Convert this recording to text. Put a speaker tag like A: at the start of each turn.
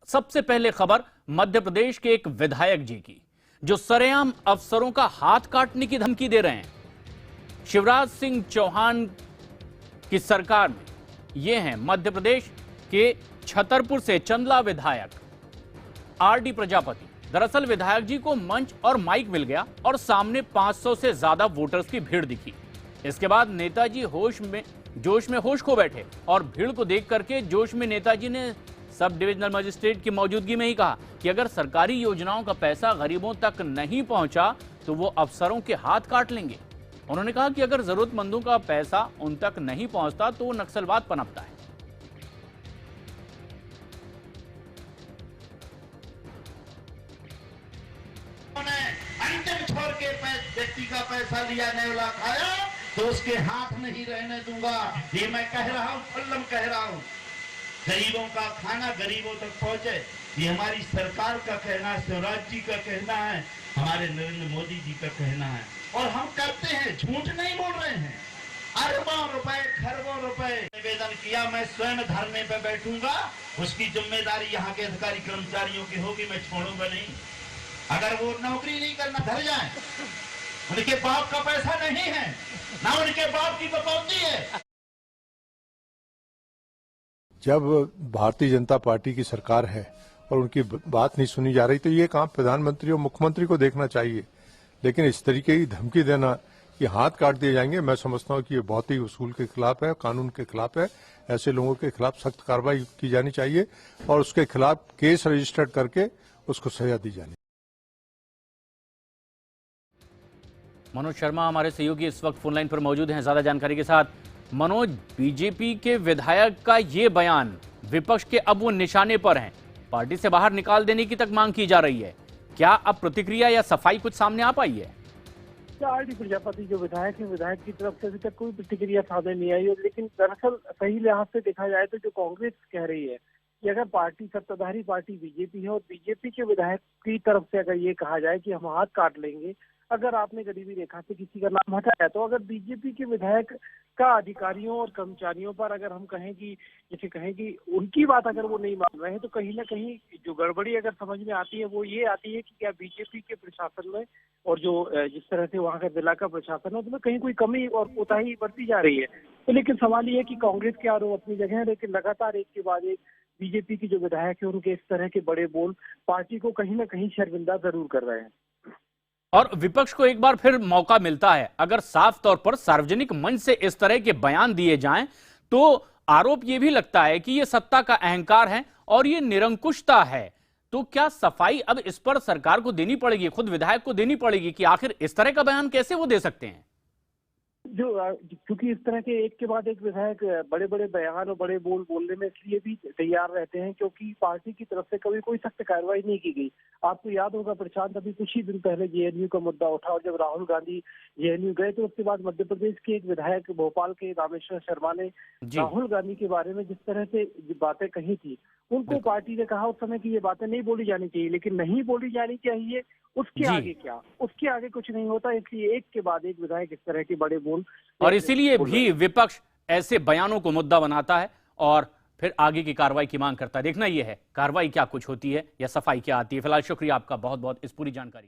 A: सबसे पहले खबर मध्य प्रदेश के एक विधायक जी की, जो सरेआम अफसरों का हाथ काटने की धमकी दे रहे हैं। शिवराज सिंह चौहान की सरकार में ये हैं मध्य प्रदेश के छतरपुर से चंदला विधायक आरडी प्रजापति। दरअसल विधायक जी को मंच और माइक मिल गया और सामने 500 से ज्यादा वोटर्स की भीड़ दिखी। इसके बाद नेताजी जोश में होश खो बैठे और भीड़ को देख करके जोश में नेताजी ने सब डिविजनल मजिस्ट्रेट की मौजूदगी में ही कहा कि अगर सरकारी योजनाओं का पैसा गरीबों तक नहीं पहुंचा तो वो अफसरों के हाथ काट लेंगे। उन्होंने कहा कि अगर जरूरतमंदों का पैसा उन तक नहीं पहुंचता तो नक्सलवाद पनपता है।
B: अंतिम छोर के व्यक्ति का पैसा लिया नेवला खाया तो उसके हाथ नहीं रहने दूंगा। ये मैं कह रहा हूं, खुल्लम कह रहा हूं। गरीबों का खाना गरीबों तक पहुंचे, ये हमारी सरकार का कहना है, शिवराज जी का कहना है, हमारे नरेंद्र मोदी जी का कहना है और हम करते हैं, झूठ नहीं बोल रहे हैं। अरबों रुपए खरबों रुपए निवेदन किया, मैं स्वयं धरने पे बैठूंगा, उसकी जिम्मेदारी यहाँ के अधिकारी कर्मचारियों की होगी, मैं छोड़ूंगा नहीं। अगर वो नौकरी नहीं करना धर जाए, उनके बाप का पैसा नहीं है, ना उनके बाप की बकौती है।
C: जब भारतीय जनता पार्टी की सरकार है और उनकी बात नहीं सुनी जा रही तो ये काम प्रधानमंत्री और मुख्यमंत्री को देखना चाहिए। लेकिन इस तरीके की धमकी देना कि हाथ काट दिए जाएंगे, मैं समझता हूं कि ये बहुत ही उसूल के खिलाफ है, कानून के खिलाफ है। ऐसे लोगों के खिलाफ सख्त कार्रवाई की जानी चाहिए और उसके खिलाफ केस रजिस्टर्ड करके उसको सजा दी जानी।
A: मनोज शर्मा हमारे सहयोगी इस वक्त फोनलाइन पर मौजूद हैं ज्यादा जानकारी के साथ। मनोज, बीजेपी के विधायक का ये बयान, विपक्ष के अब वो निशाने पर हैं, पार्टी से बाहर निकाल देने की तक मांग की जा रही है। क्या अब प्रतिक्रिया या सफाई कुछ सामने आ पाई है?
D: आरडी प्रजापति जो विधायक है, विधायक की तरफ से अभी तक कोई प्रतिक्रिया सामने नहीं आई है। लेकिन दरअसल सही लिहाज से देखा जाए तो जो कांग्रेस कह रही है कि अगर पार्टी सत्ताधारी पार्टी बीजेपी है और बीजेपी के विधायक की तरफ से अगर ये कहा जाए कि हम हाथ काट लेंगे अगर आपने गरीबी रेखा से किसी का नाम हटाया, तो अगर बीजेपी के विधायक का अधिकारियों और कर्मचारियों पर अगर हम कहें कि जैसे कहें कि उनकी बात अगर वो नहीं मान रहे हैं, तो कहीं ना कहीं जो गड़बड़ी अगर समझ में आती है वो ये आती है कि क्या बीजेपी के प्रशासन में और जो जिस तरह से वहाँ का जिला का प्रशासन है उसमें कहीं कोई कमी और कोताही बरती जा रही है। तो लेकिन सवाल ये है कि कांग्रेस के आरोप अपनी जगह है, लेकिन लगातार एक के बाद एक बीजेपी की जो विधायक है उनके इस तरह के बड़े बोल पार्टी को कहीं ना कहीं शर्मिंदा जरूर कर रहे हैं।
A: और विपक्ष को एक बार फिर मौका मिलता है, अगर साफ तौर पर सार्वजनिक मंच से इस तरह के बयान दिए जाएं तो आरोप यह भी लगता है कि यह सत्ता का अहंकार है और यह निरंकुशता है। तो क्या सफाई अब इस पर सरकार को देनी पड़ेगी, खुद विधायक को देनी पड़ेगी कि आखिर इस तरह का बयान कैसे वो दे सकते हैं?
D: क्योंकि इस तरह के एक के बाद एक विधायक बड़े बड़े बयान और बड़े बोल बोलने में इसलिए भी तैयार रहते हैं क्योंकि पार्टी की तरफ से कभी कोई सख्त कार्रवाई नहीं की गई। आपको याद होगा प्रशांत, अभी कुछ ही दिन पहले जेएनयू का मुद्दा उठा और जब राहुल गांधी जेएनयू गए तो उसके बाद मध्य प्रदेश के एक विधायक भोपाल के रामेश्वर शर्मा ने राहुल गांधी के बारे में जिस तरह से बातें कही थी, उनको पार्टी ने कहा उस समय की ये बातें नहीं बोली जानी चाहिए, लेकिन नहीं बोली जानी चाहिए उसके आगे क्या, उसके आगे कुछ नहीं होता। इसलिए एक के बाद एक विधायक इस तरह के बड़े बोल,
A: और इसीलिए भी विपक्ष ऐसे बयानों को मुद्दा बनाता है और फिर आगे की कार्रवाई की मांग करता है। देखना यह है कार्रवाई क्या कुछ होती है या सफाई क्या आती है। फिलहाल शुक्रिया आपका बहुत बहुत इस पूरी जानकारी।